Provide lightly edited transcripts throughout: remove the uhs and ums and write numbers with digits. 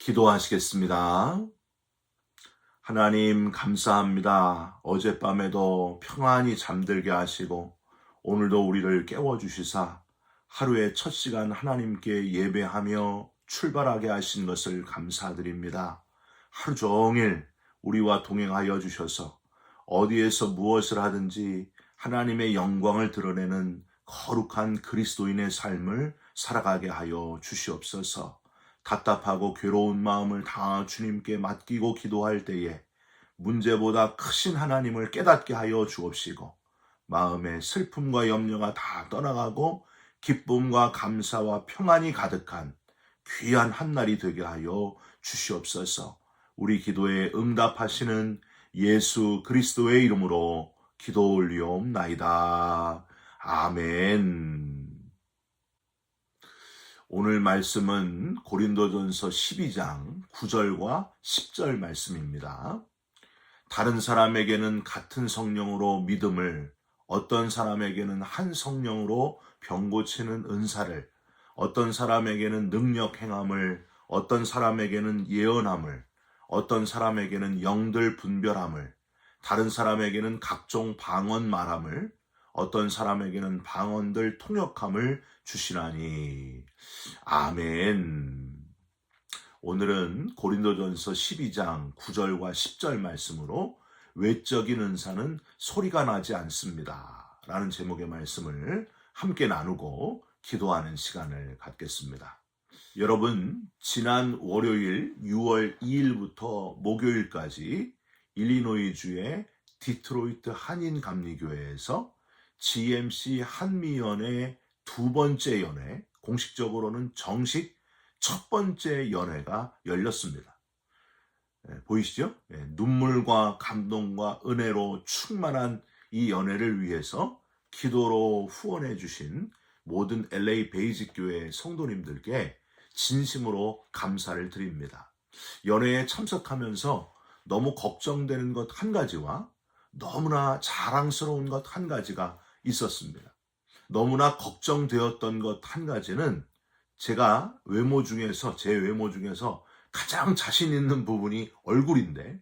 기도하시겠습니다. 하나님 감사합니다. 어젯밤에도 평안히 잠들게 하시고 오늘도 우리를 깨워주시사 하루의 첫 시간 하나님께 예배하며 출발하게 하신 것을 감사드립니다. 하루 종일 우리와 동행하여 주셔서 어디에서 무엇을 하든지 하나님의 영광을 드러내는 거룩한 그리스도인의 삶을 살아가게 하여 주시옵소서. 답답하고 괴로운 마음을 다 주님께 맡기고 기도할 때에 문제보다 크신 하나님을 깨닫게 하여 주옵시고 마음의 슬픔과 염려가 다 떠나가고 기쁨과 감사와 평안이 가득한 귀한 한날이 되게 하여 주시옵소서. 우리 기도에 응답하시는 예수 그리스도의 이름으로 기도 올리옵나이다. 아멘. 오늘 말씀은 고린도전서 12장 9절과 10절 말씀입니다. 다른 사람에게는 같은 성령으로 믿음을, 어떤 사람에게는 한 성령으로 병 고치는 은사를, 어떤 사람에게는 능력 행함을, 어떤 사람에게는 예언함을, 어떤 사람에게는 영들 분별함을, 다른 사람에게는 각종 방언 말함을, 어떤 사람에게는 방언들 통역함을 주시나니. 아멘. 오늘은 고린도전서 12장 9절과 10절 말씀으로 외적인 은사는 소리가 나지 않습니다 라는 제목의 말씀을 함께 나누고 기도하는 시간을 갖겠습니다. 여러분, 지난 월요일 6월 2일부터 목요일까지 일리노이주의 디트로이트 한인감리교회에서 GMC 한미연회 두 번째 연회, 공식적으로는 정식 첫 번째 연회가 열렸습니다. 보이시죠? 눈물과 감동과 은혜로 충만한 이 연회를 위해서 기도로 후원해 주신 모든 LA 베이직 교회 성도님들께 진심으로 감사를 드립니다. 연회에 참석하면서 너무 걱정되는 것 한 가지와 너무나 자랑스러운 것 한 가지가 있었습니다. 너무나 걱정되었던 것 한 가지는 제가 제 외모 중에서 가장 자신 있는 부분이 얼굴인데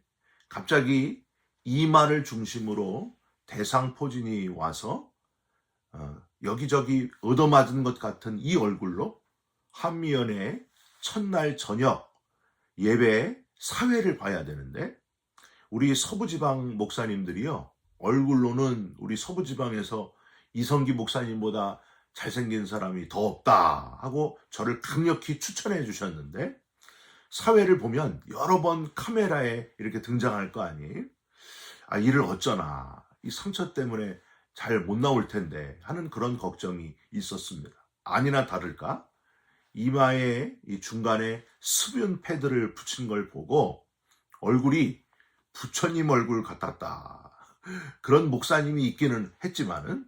갑자기 이마를 중심으로 대상포진이 와서 여기저기 얻어맞은 것 같은 이 얼굴로 한미연회 첫날 저녁 예배 사회를 봐야 되는데 우리 서부지방 목사님들이요, 얼굴로는 우리 서부지방에서 이성기 목사님보다 잘생긴 사람이 더 없다 하고 저를 강력히 추천해 주셨는데 사회를 보면 여러 번 카메라에 이렇게 등장할 거 아니에요? 이를 어쩌나, 이 상처 때문에 잘 못 나올 텐데 하는 그런 걱정이 있었습니다. 아니나 다를까 이마에 이 중간에 습윤 패드를 붙인 걸 보고 얼굴이 부처님 얼굴 같았다. 그런 목사님이 있기는 했지만은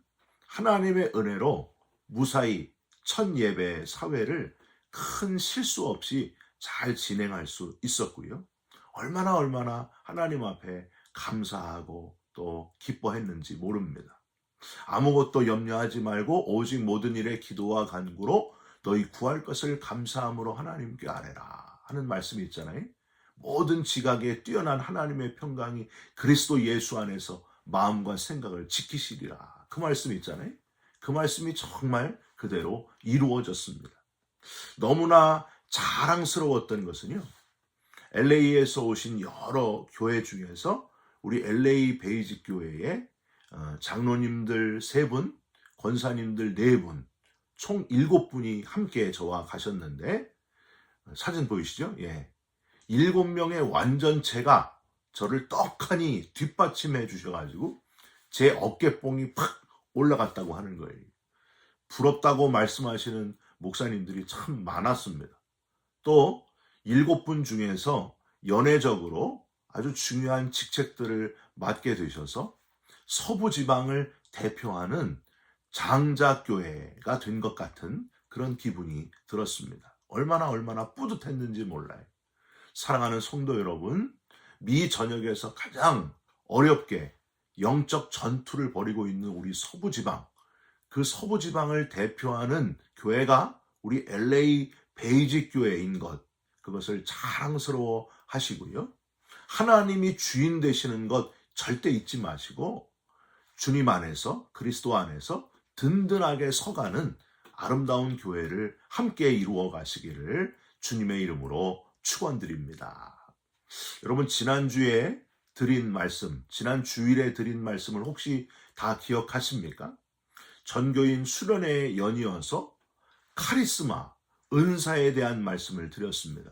하나님의 은혜로 무사히 첫 예배 사회를 큰 실수 없이 잘 진행할 수 있었고요. 얼마나 하나님 앞에 감사하고 또 기뻐했는지 모릅니다. 아무것도 염려하지 말고 오직 모든 일에 기도와 간구로 너희 구할 것을 감사함으로 하나님께 아뢰라 하는 말씀이 있잖아요. 모든 지각에 뛰어난 하나님의 평강이 그리스도 예수 안에서 마음과 생각을 지키시리라. 그 말씀이 있잖아요. 그 말씀이 정말 그대로 이루어졌습니다. 너무나 자랑스러웠던 것은요, LA에서 오신 여러 교회 중에서 우리 LA 베이직 교회의 장로님들 3분, 권사님들 4분, 총 7분이 함께 저와 가셨는데 사진 보이시죠? 7명의 완전체가 저를 떡하니 뒷받침해 주셔가지고 제 어깨뽕이 팍 올라갔다고 하는 거예요. 부럽다고 말씀하시는 목사님들이 참 많았습니다. 또 7분 중에서 연회적으로 아주 중요한 직책들을 맡게 되셔서 서부지방을 대표하는 장자교회가 된 것 같은 그런 기분이 들었습니다. 얼마나 뿌듯했는지 몰라요. 사랑하는 성도 여러분, 미 전역에서 가장 어렵게 영적 전투를 벌이고 있는 우리 서부지방, 그 서부지방을 대표하는 교회가 우리 LA 베이직 교회인 것, 그것을 자랑스러워 하시고요. 하나님이 주인 되시는 것 절대 잊지 마시고 주님 안에서, 그리스도 안에서 든든하게 서가는 아름다운 교회를 함께 이루어 가시기를 주님의 이름으로 축원드립니다. 여러분, 지난주에 드린 말씀, 지난 주일에 드린 말씀을 혹시 다 기억하십니까? 전교인 수련회에 연이어서 카리스마, 은사에 대한 말씀을 드렸습니다.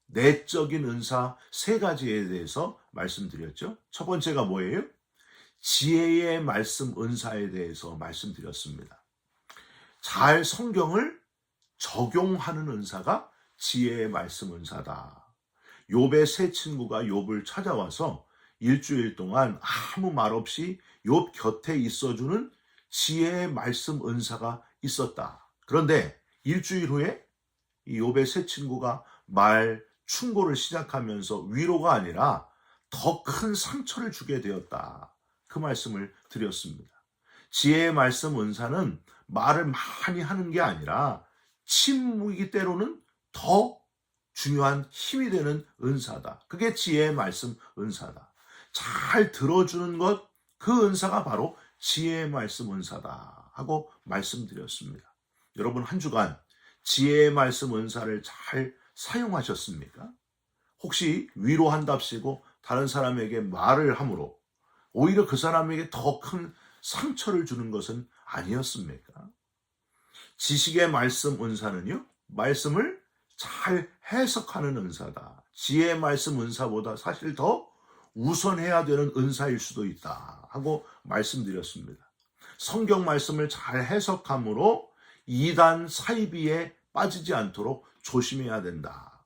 내적인 은사 3가지에 대해서 말씀드렸죠. 첫 번째가 뭐예요? 지혜의 말씀 은사에 대해서 말씀드렸습니다. 잘 성경을 적용하는 은사가 지혜의 말씀 은사다. 욥의 세 친구가 욥을 찾아와서 일주일 동안 아무 말 없이 욥 곁에 있어주는 지혜의 말씀 은사가 있었다. 그런데 일주일 후에 이 욥의 세 친구가 말 충고를 시작하면서 위로가 아니라 더 큰 상처를 주게 되었다. 그 말씀을 드렸습니다. 지혜의 말씀 은사는 말을 많이 하는 게 아니라 침묵이 때로는 더 중요한 힘이 되는 은사다. 그게 지혜의 말씀 은사다. 잘 들어주는 것, 그 은사가 바로 지혜의 말씀 은사다 하고 말씀드렸습니다. 여러분, 한 주간 지혜의 말씀 은사를 잘 사용하셨습니까? 혹시 위로한답시고 다른 사람에게 말을 함으로 오히려 그 사람에게 더 큰 상처를 주는 것은 아니었습니까? 지식의 말씀 은사는요, 말씀을 잘 해석하는 은사다. 지혜의 말씀 은사보다 사실 더 우선해야 되는 은사일 수도 있다 하고 말씀드렸습니다. 성경 말씀을 잘 해석함으로 이단 사이비에 빠지지 않도록 조심해야 된다.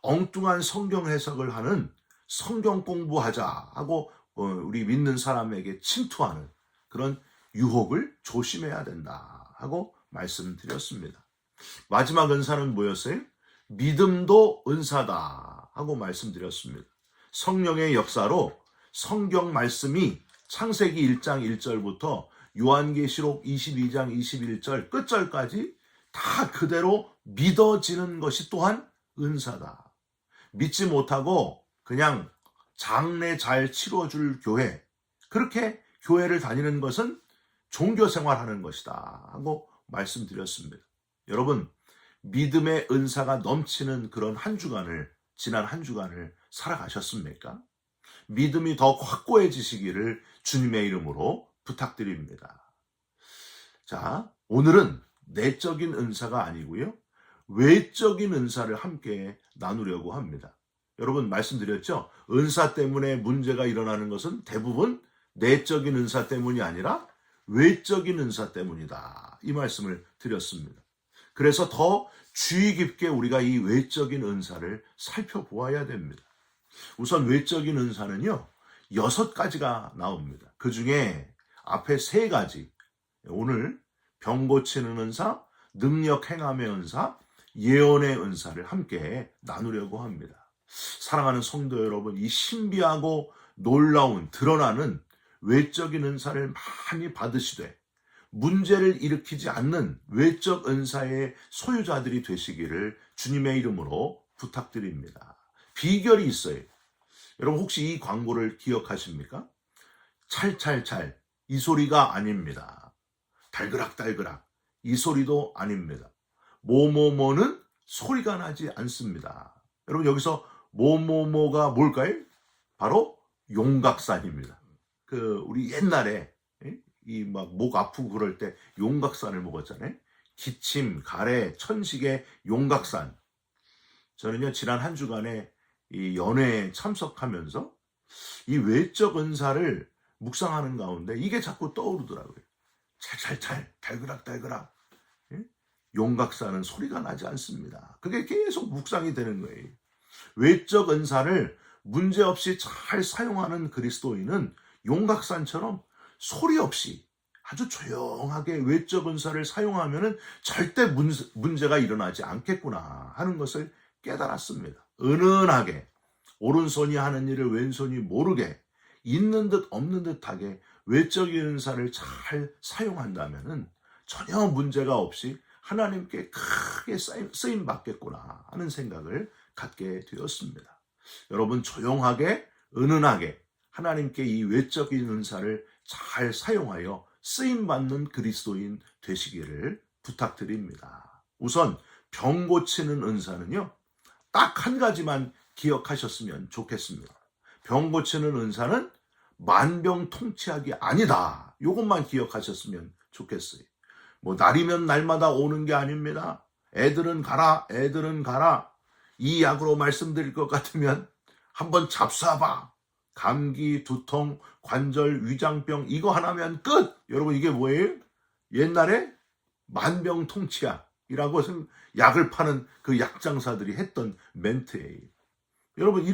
엉뚱한 성경 해석을 하는 성경 공부하자 하고 우리 믿는 사람에게 침투하는 그런 유혹을 조심해야 된다 하고 말씀드렸습니다. 마지막 은사는 뭐였어요? 믿음도 은사다 하고 말씀드렸습니다. 성령의 역사로 성경 말씀이 창세기 1장 1절부터 요한계시록 22장 21절 끝절까지 다 그대로 믿어지는 것이 또한 은사다. 믿지 못하고 그냥 장례 잘 치러줄 교회, 그렇게 교회를 다니는 것은 종교생활하는 것이다 하고 말씀드렸습니다. 여러분, 믿음의 은사가 넘치는 그런 지난 한 주간을 살아가셨습니까? 믿음이 더 확고해지시기를 주님의 이름으로 부탁드립니다. 자, 오늘은 내적인 은사가 아니고요, 외적인 은사를 함께 나누려고 합니다. 여러분, 말씀드렸죠? 은사 때문에 문제가 일어나는 것은 대부분 내적인 은사 때문이 아니라 외적인 은사 때문이다. 이 말씀을 드렸습니다. 그래서 더 주의 깊게 우리가 이 외적인 은사를 살펴보아야 됩니다. 우선 외적인 은사는요, 6가지가 나옵니다. 그 중에 앞에 3가지, 오늘 병 고치는 은사, 능력 행함의 은사, 예언의 은사를 함께 나누려고 합니다. 사랑하는 성도 여러분, 이 신비하고 놀라운 드러나는 외적인 은사를 많이 받으시되 문제를 일으키지 않는 외적 은사의 소유자들이 되시기를 주님의 이름으로 부탁드립니다. 비결이 있어요. 여러분, 혹시 이 광고를 기억하십니까? 찰찰찰, 이 소리가 아닙니다. 달그락달그락, 이 소리도 아닙니다. 뭐뭐뭐는 소리가 나지 않습니다. 여러분, 여기서 뭐뭐뭐가 뭘까요? 바로 용각산입니다. 우리 옛날에 이 막 목 아프고 그럴 때 용각산을 먹었잖아요. 기침, 가래, 천식의 용각산. 저는요, 지난 한 주간에 이 연회에 참석하면서 이 외적 은사를 묵상하는 가운데 이게 자꾸 떠오르더라고요. 찰찰찰, 달그락달그락. 용각산은 소리가 나지 않습니다. 그게 계속 묵상이 되는 거예요. 외적 은사를 문제없이 잘 사용하는 그리스도인은 용각산처럼 소리 없이 아주 조용하게 외적 은사를 사용하면 절대 문제가 일어나지 않겠구나 하는 것을 깨달았습니다. 은은하게 오른손이 하는 일을 왼손이 모르게 있는 듯 없는 듯하게 외적인 은사를 잘 사용한다면 전혀 문제가 없이 하나님께 크게 쓰임 받겠구나 하는 생각을 갖게 되었습니다. 여러분 조용하게 은은하게 하나님께 이 외적인 은사를 잘 사용하여 쓰임받는 그리스도인 되시기를 부탁드립니다. 우선 병 고치는 은사는요, 딱 한 가지만 기억하셨으면 좋겠습니다. 병 고치는 은사는 만병통치약이 아니다. 이것만 기억하셨으면 좋겠어요. 뭐 날이면 날마다 오는 게 아닙니다. 애들은 가라, 애들은 가라. 이 약으로 말씀드릴 것 같으면 한번 잡숴봐. 감기, 두통, 관절, 위장병 이거 하나면 끝. 여러분 이게 뭐예요? 옛날에 만병통치약이라고 약을 파는 그 약장사들이 했던 멘트예요. 여러분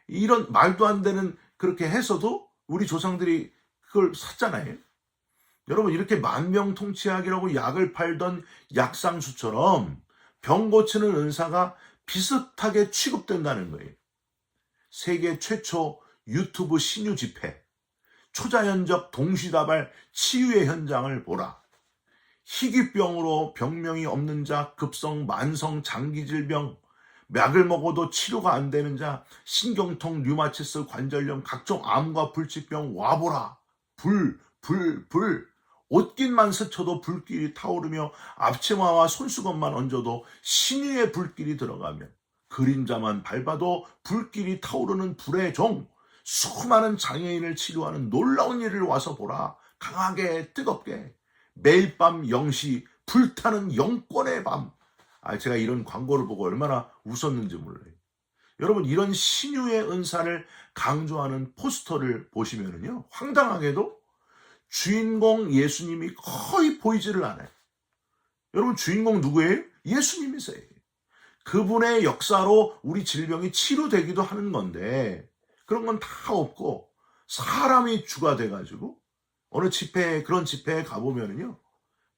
이런 말도 안 되는 그렇게 해서도 우리 조상들이 그걸 샀잖아요. 여러분 이렇게 만병통치약이라고 약을 팔던 약상수처럼 병 고치는 은사가 비슷하게 취급된다는 거예요. 세계 최초 유튜브 신유 집회, 초자연적 동시다발 치유의 현장을 보라. 희귀병으로 병명이 없는 자, 급성, 만성, 장기질병, 약을 먹어도 치료가 안 되는 자, 신경통, 류마티스, 관절염, 각종 암과 불치병 와보라. 불. 옷깃만 스쳐도 불길이 타오르며 앞치마와 손수건만 얹어도 신유의 불길이 들어가면 그림자만 밟아도 불길이 타오르는 불의 종, 수많은 장애인을 치료하는 놀라운 일을 와서 보라. 강하게 뜨겁게 매일 밤 0시 불타는 영권의 밤. 제가 이런 광고를 보고 얼마나 웃었는지 몰라요. 여러분 이런 신유의 은사를 강조하는 포스터를 보시면은요, 황당하게도 주인공 예수님이 거의 보이지를 않아요. 여러분 주인공 누구예요? 예수님이세요. 그분의 역사로 우리 질병이 치료되기도 하는 건데 그런 건 다 없고 사람이 주가 돼가지고 어느 그런 집회에 가보면은요,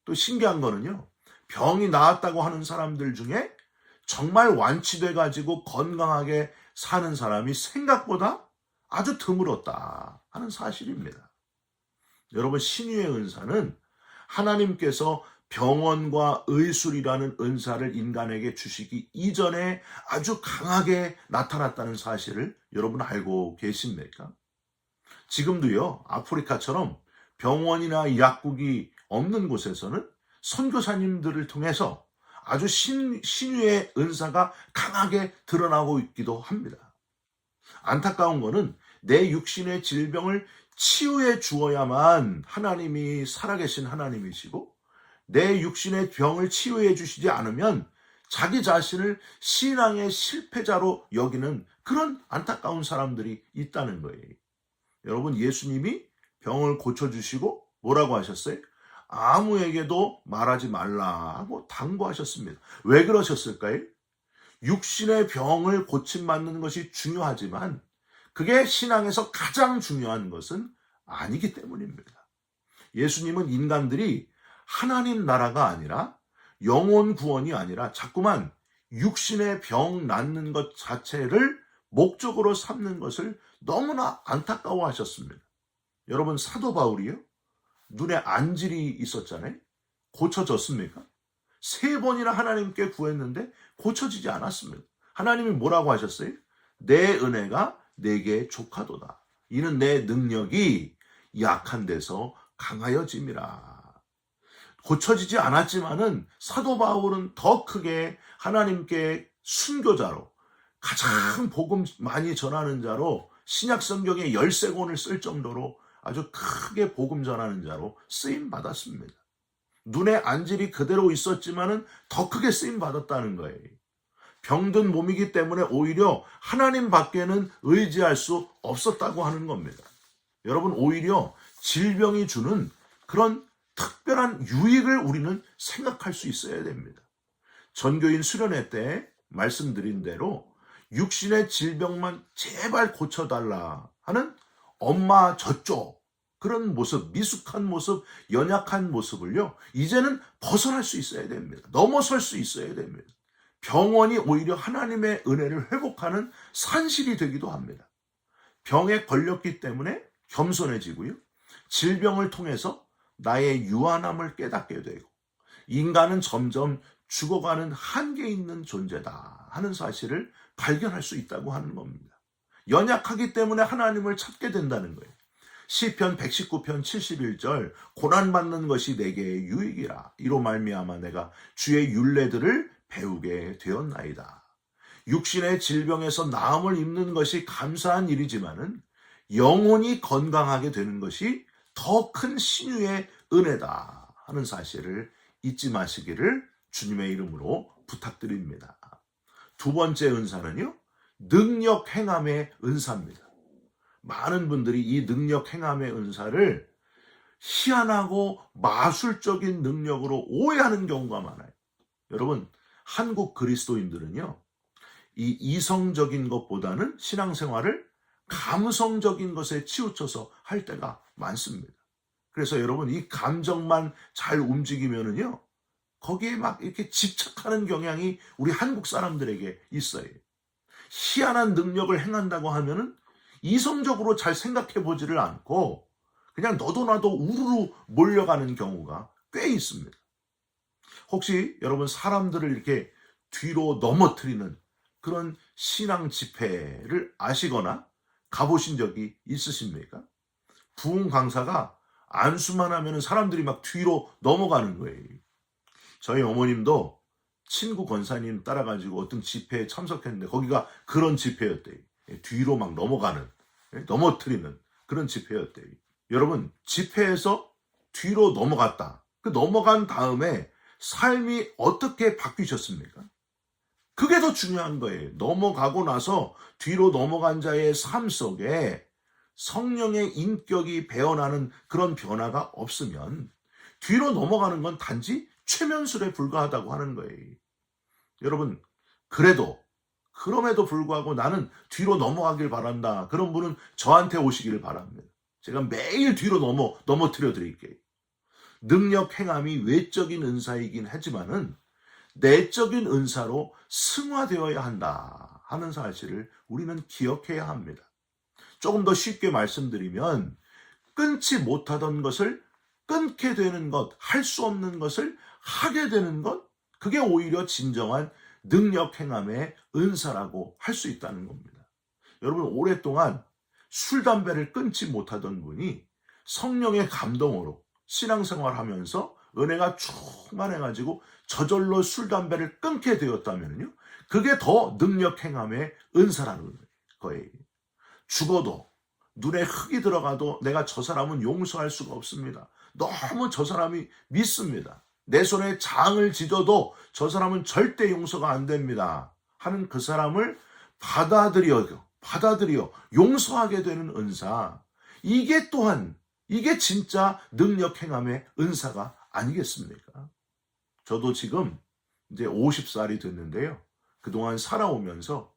또 신기한 거는요, 병이 나았다고 하는 사람들 중에 정말 완치돼가지고 건강하게 사는 사람이 생각보다 아주 드물었다 하는 사실입니다. 여러분 신유의 은사는 하나님께서 병원과 의술이라는 은사를 인간에게 주시기 이전에 아주 강하게 나타났다는 사실을 여러분 알고 계십니까? 지금도요, 아프리카처럼 병원이나 약국이 없는 곳에서는 선교사님들을 통해서 아주 신유의 은사가 강하게 드러나고 있기도 합니다. 안타까운 거는 내 육신의 질병을 치유해 주어야만 하나님이 살아계신 하나님이시고 내 육신의 병을 치유해 주시지 않으면 자기 자신을 신앙의 실패자로 여기는 그런 안타까운 사람들이 있다는 거예요. 여러분 예수님이 병을 고쳐주시고 뭐라고 하셨어요? 아무에게도 말하지 말라고 당부하셨습니다. 왜 그러셨을까요? 육신의 병을 고침받는 것이 중요하지만 그게 신앙에서 가장 중요한 것은 아니기 때문입니다. 예수님은 인간들이 하나님 나라가 아니라 영혼 구원이 아니라 자꾸만 육신의 병 낫는 것 자체를 목적으로 삼는 것을 너무나 안타까워하셨습니다. 여러분 사도 바울이요, 눈에 안질이 있었잖아요. 고쳐졌습니까? 3번이나 하나님께 구했는데 고쳐지지 않았습니다. 하나님이 뭐라고 하셨어요? 내 은혜가 내게 족하도다. 이는 내 능력이 약한 데서 강하여짐이라. 고쳐지지 않았지만은 사도 바울은 더 크게 하나님께 순교자로, 가장 복음 많이 전하는 자로, 신약 성경의 13권을 쓸 정도로 아주 크게 복음 전하는 자로 쓰임 받았습니다. 눈에 안질이 그대로 있었지만은 더 크게 쓰임 받았다는 거예요. 병든 몸이기 때문에 오히려 하나님 밖에는 의지할 수 없었다고 하는 겁니다. 여러분 오히려 질병이 주는 그런 특별한 유익을 우리는 생각할 수 있어야 됩니다. 전교인 수련회 때 말씀드린 대로 육신의 질병만 제발 고쳐달라 하는 엄마 저쪽 그런 모습, 미숙한 모습, 연약한 모습을요, 이제는 벗어날 수 있어야 됩니다. 넘어설 수 있어야 됩니다. 병원이 오히려 하나님의 은혜를 회복하는 산실이 되기도 합니다. 병에 걸렸기 때문에 겸손해지고요, 질병을 통해서 나의 유한함을 깨닫게 되고 인간은 점점 죽어가는 한계 있는 존재다 하는 사실을 발견할 수 있다고 하는 겁니다. 연약하기 때문에 하나님을 찾게 된다는 거예요. 시편 119편 71절 고난받는 것이 내게 유익이라 이로 말미암아 내가 주의 율례들을 배우게 되었나이다. 육신의 질병에서 나음을 입는 것이 감사한 일이지만은 영혼이 건강하게 되는 것이 더 큰 신유의 은혜다 하는 사실을 잊지 마시기를 주님의 이름으로 부탁드립니다. 두 번째 은사는요, 능력 행함의 은사입니다. 많은 분들이 이 능력 행함의 은사를 희한하고 마술적인 능력으로 오해하는 경우가 많아요. 여러분, 한국 그리스도인들은요, 이 이성적인 것보다는 신앙생활을 감성적인 것에 치우쳐서 할 때가 많습니다. 그래서 여러분, 이 감정만 잘 움직이면은요, 거기에 막 이렇게 집착하는 경향이 우리 한국 사람들에게 있어요. 희한한 능력을 행한다고 하면은 이성적으로 잘 생각해 보지를 않고 그냥 너도 나도 우르르 몰려가는 경우가 꽤 있습니다. 혹시 여러분 사람들을 이렇게 뒤로 넘어뜨리는 그런 신앙 집회를 아시거나 가보신 적이 있으십니까? 부흥 강사가 안수만 하면 사람들이 막 뒤로 넘어가는 거예요. 저희 어머님도 친구 권사님 따라가지고 어떤 집회에 참석했는데 거기가 그런 집회였대요. 뒤로 막 넘어가는, 넘어뜨리는 그런 집회였대요. 여러분, 집회에서 뒤로 넘어갔다. 그 넘어간 다음에 삶이 어떻게 바뀌셨습니까? 그게 더 중요한 거예요. 넘어가고 나서 뒤로 넘어간 자의 삶 속에 성령의 인격이 배어나는 그런 변화가 없으면 뒤로 넘어가는 건 단지 최면술에 불과하다고 하는 거예요. 여러분, 그럼에도 불구하고 나는 뒤로 넘어가길 바란다. 그런 분은 저한테 오시기를 바랍니다. 제가 매일 뒤로 넘어뜨려 드릴게요. 능력 행함이 외적인 은사이긴 하지만은 내적인 은사로 승화되어야 한다 하는 사실을 우리는 기억해야 합니다. 조금 더 쉽게 말씀드리면 끊지 못하던 것을 끊게 되는 것, 할 수 없는 것을 하게 되는 것, 그게 오히려 진정한 능력 행함의 은사라고 할 수 있다는 겁니다. 여러분, 오랫동안 술, 담배를 끊지 못하던 분이 성령의 감동으로 신앙생활하면서 은혜가 충만해가지고 저절로 술, 담배를 끊게 되었다면요, 그게 더 능력 행함의 은사라는 거예요. 죽어도 눈에 흙이 들어가도 내가 저 사람은 용서할 수가 없습니다. 너무 저 사람이 믿습니다. 내 손에 장을 지져도 저 사람은 절대 용서가 안 됩니다 하는 그 사람을 받아들여 용서하게 되는 은사, 이게 진짜 능력 행함의 은사가 아니겠습니까? 저도 지금 이제 50살이 됐는데요, 그동안 살아오면서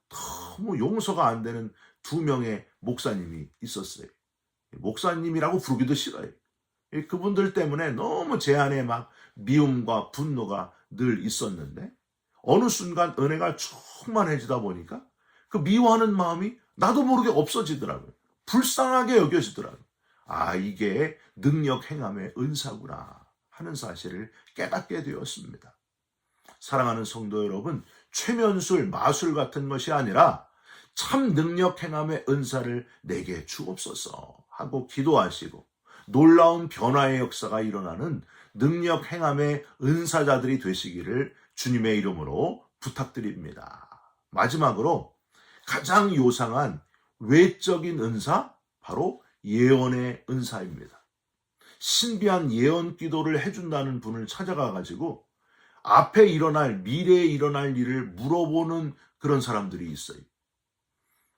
너무 용서가 안 되는 2명의 목사님이 있었어요. 목사님이라고 부르기도 싫어요. 그분들 때문에 너무 제 안에 막 미움과 분노가 늘 있었는데 어느 순간 은혜가 충만해지다 보니까 그 미워하는 마음이 나도 모르게 없어지더라고요. 불쌍하게 여겨지더라고요. 아, 이게 능력 행함의 은사구나 하는 사실을 깨닫게 되었습니다. 사랑하는 성도 여러분, 최면술, 마술 같은 것이 아니라 참 능력 행함의 은사를 내게 주옵소서 하고 기도하시고 놀라운 변화의 역사가 일어나는 능력 행함의 은사자들이 되시기를 주님의 이름으로 부탁드립니다. 마지막으로 가장 요상한 외적인 은사, 바로 예언의 은사입니다. 신비한 예언 기도를 해준다는 분을 찾아가가지고 미래에 일어날 일을 물어보는 그런 사람들이 있어요.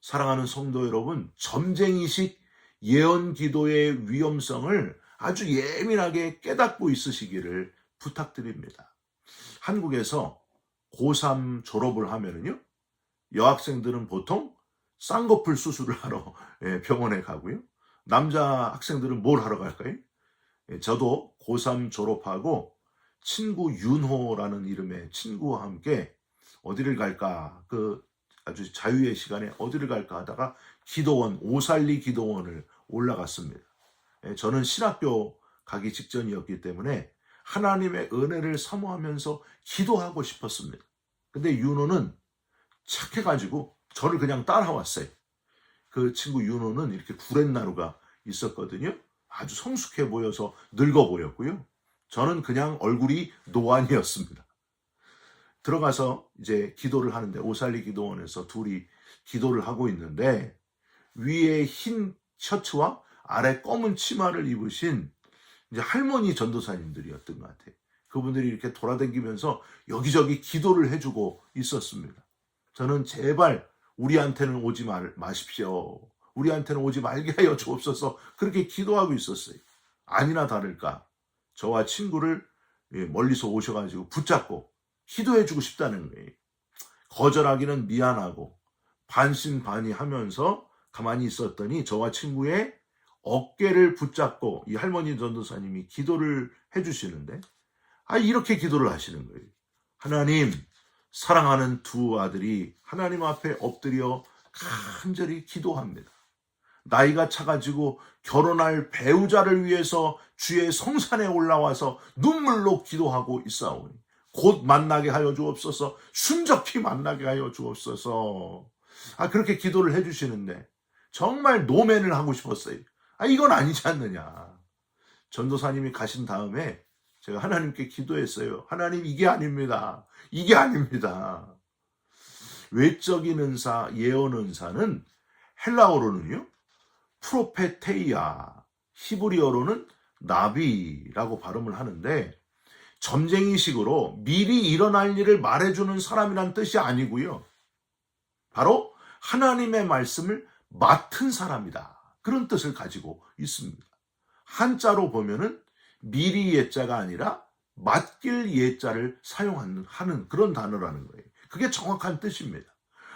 사랑하는 성도 여러분, 점쟁이식 예언 기도의 위험성을 아주 예민하게 깨닫고 있으시기를 부탁드립니다. 한국에서 고3 졸업을 하면은요, 여학생들은 보통 쌍꺼풀 수술을 하러 병원에 가고요. 남자 학생들은 뭘 하러 갈까요? 저도 고3 졸업하고 친구 윤호라는 이름의 친구와 함께 어디를 갈까, 아주 자유의 시간에 어디를 갈까 하다가 오살리 기도원을 올라갔습니다. 저는 신학교 가기 직전이었기 때문에 하나님의 은혜를 사모하면서 기도하고 싶었습니다. 근데 윤호는 착해가지고 저를 그냥 따라왔어요. 그 친구 윤호는 이렇게 구렛나루가 있었거든요. 아주 성숙해 보여서 늙어 보였고요. 저는 그냥 얼굴이 노안이었습니다. 들어가서 이제 기도를 하는데 오살리 기도원에서 둘이 기도를 하고 있는데 위에 흰 셔츠와 아래 검은 치마를 입으신 이제 할머니 전도사님들이었던 것 같아요. 그분들이 이렇게 돌아다니면서 여기저기 기도를 해주고 있었습니다. 저는 제발 우리한테는 오지 마십시오. 우리한테는 오지 말게 하여 주옵소서 그렇게 기도하고 있었어요. 아니나 다를까 저와 친구를 멀리서 오셔가지고 붙잡고 기도해주고 싶다는 거예요. 거절하기는 미안하고 반신반의하면서 가만히 있었더니 저와 친구의 어깨를 붙잡고 이 할머니 전도사님이 기도를 해주시는데 이렇게 기도를 하시는 거예요. 하나님, 사랑하는 두 아들이 하나님 앞에 엎드려 간절히 기도합니다. 나이가 차가지고 결혼할 배우자를 위해서 주의 성산에 올라와서 눈물로 기도하고 있사오니 곧 만나게 하여 주옵소서. 순적히 만나게 하여 주옵소서. 그렇게 기도를 해주시는데 정말 노맨을 하고 싶었어요. 이건 아니지 않느냐. 전도사님이 가신 다음에 제가 하나님께 기도했어요. 하나님, 이게 아닙니다. 이게 아닙니다. 외적인 은사, 예언 은사는 헬라어로는요, 프로페테이아, 히브리어로는 나비라고 발음을 하는데 점쟁이식으로 미리 일어날 일을 말해주는 사람이란 뜻이 아니고요. 바로 하나님의 말씀을 맡은 사람이다. 그런 뜻을 가지고 있습니다. 한자로 보면은 미리 예자가 아니라 맡길 예자를 사용하는 그런 단어라는 거예요. 그게 정확한 뜻입니다.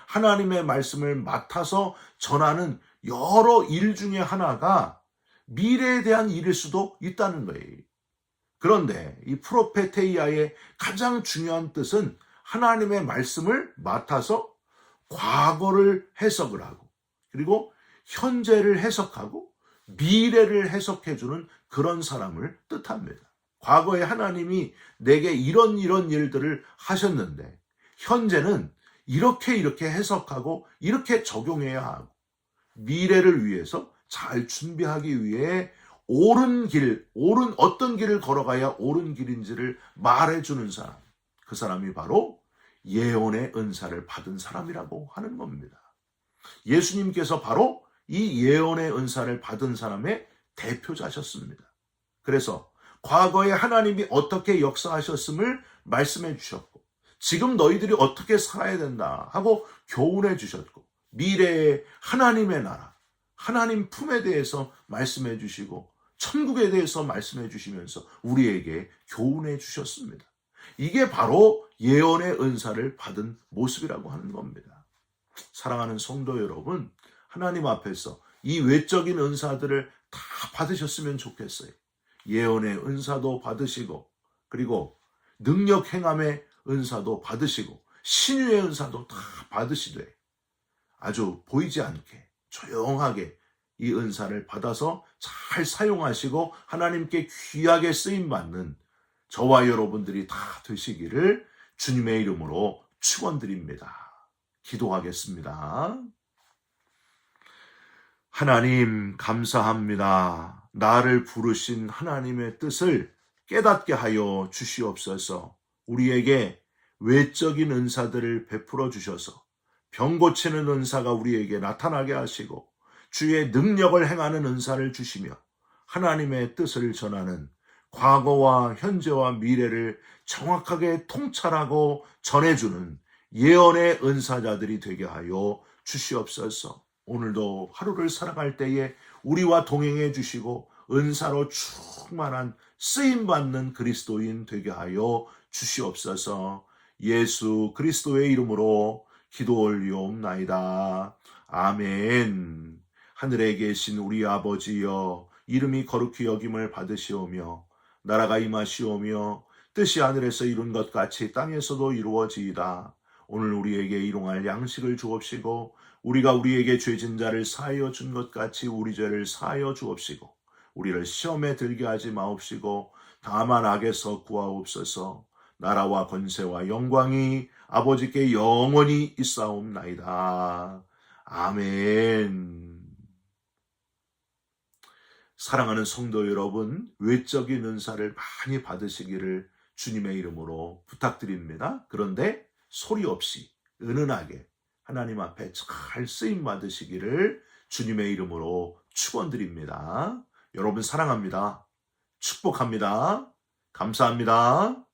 하나님의 말씀을 맡아서 전하는 여러 일 중에 하나가 미래에 대한 일일 수도 있다는 거예요. 그런데 이 프로페테이아의 가장 중요한 뜻은 하나님의 말씀을 맡아서 과거를 해석을 하고 그리고 현재를 해석하고 미래를 해석해주는 그런 사람을 뜻합니다. 과거에 하나님이 내게 이런 일들을 하셨는데 현재는 이렇게 해석하고 이렇게 적용해야 하고 미래를 위해서 잘 준비하기 위해 옳은 어떤 길을 걸어가야 옳은 길인지를 말해주는 사람, 그 사람이 바로 예언의 은사를 받은 사람이라고 하는 겁니다. 예수님께서 바로 이 예언의 은사를 받은 사람의 대표자셨습니다. 그래서 과거에 하나님이 어떻게 역사하셨음을 말씀해 주셨고 지금 너희들이 어떻게 살아야 된다 하고 교훈해 주셨고 미래의 하나님의 나라, 하나님 품에 대해서 말씀해 주시고 천국에 대해서 말씀해 주시면서 우리에게 교훈해 주셨습니다. 이게 바로 예언의 은사를 받은 모습이라고 하는 겁니다. 사랑하는 성도 여러분, 하나님 앞에서 이 외적인 은사들을 다 받으셨으면 좋겠어요. 예언의 은사도 받으시고 그리고 능력 행함의 은사도 받으시고 신유의 은사도 다 받으시되 아주 보이지 않게 조용하게 이 은사를 받아서 잘 사용하시고 하나님께 귀하게 쓰임받는 저와 여러분들이 다 되시기를 주님의 이름으로 축원드립니다. 기도하겠습니다. 하나님 감사합니다. 나를 부르신 하나님의 뜻을 깨닫게 하여 주시옵소서. 우리에게 외적인 은사들을 베풀어 주셔서 병 고치는 은사가 우리에게 나타나게 하시고 주의 능력을 행하는 은사를 주시며 하나님의 뜻을 전하는 과거와 현재와 미래를 정확하게 통찰하고 전해주는 예언의 은사자들이 되게 하여 주시옵소서. 오늘도 하루를 살아갈 때에 우리와 동행해 주시고 은사로 충만한 쓰임받는 그리스도인 되게 하여 주시옵소서. 예수 그리스도의 이름으로 기도 올리옵나이다. 아멘. 하늘에 계신 우리 아버지여, 이름이 거룩히 여김을 받으시오며 나라가 임하시오며 뜻이 하늘에서 이룬 것 같이 땅에서도 이루어지이다. 오늘 우리에게 일용할 양식을 주옵시고 우리가 우리에게 죄진 자를 사하여 준 것 같이 우리 죄를 사하여 주옵시고 우리를 시험에 들게 하지 마옵시고 다만 악에서 구하옵소서. 나라와 권세와 영광이 아버지께 영원히 있사옵나이다. 아멘. 사랑하는 성도 여러분, 외적인 은사를 많이 받으시기를 주님의 이름으로 부탁드립니다. 그런데 소리 없이 은은하게 하나님 앞에 잘 쓰임 받으시기를 주님의 이름으로 축원드립니다. 여러분 사랑합니다. 축복합니다. 감사합니다.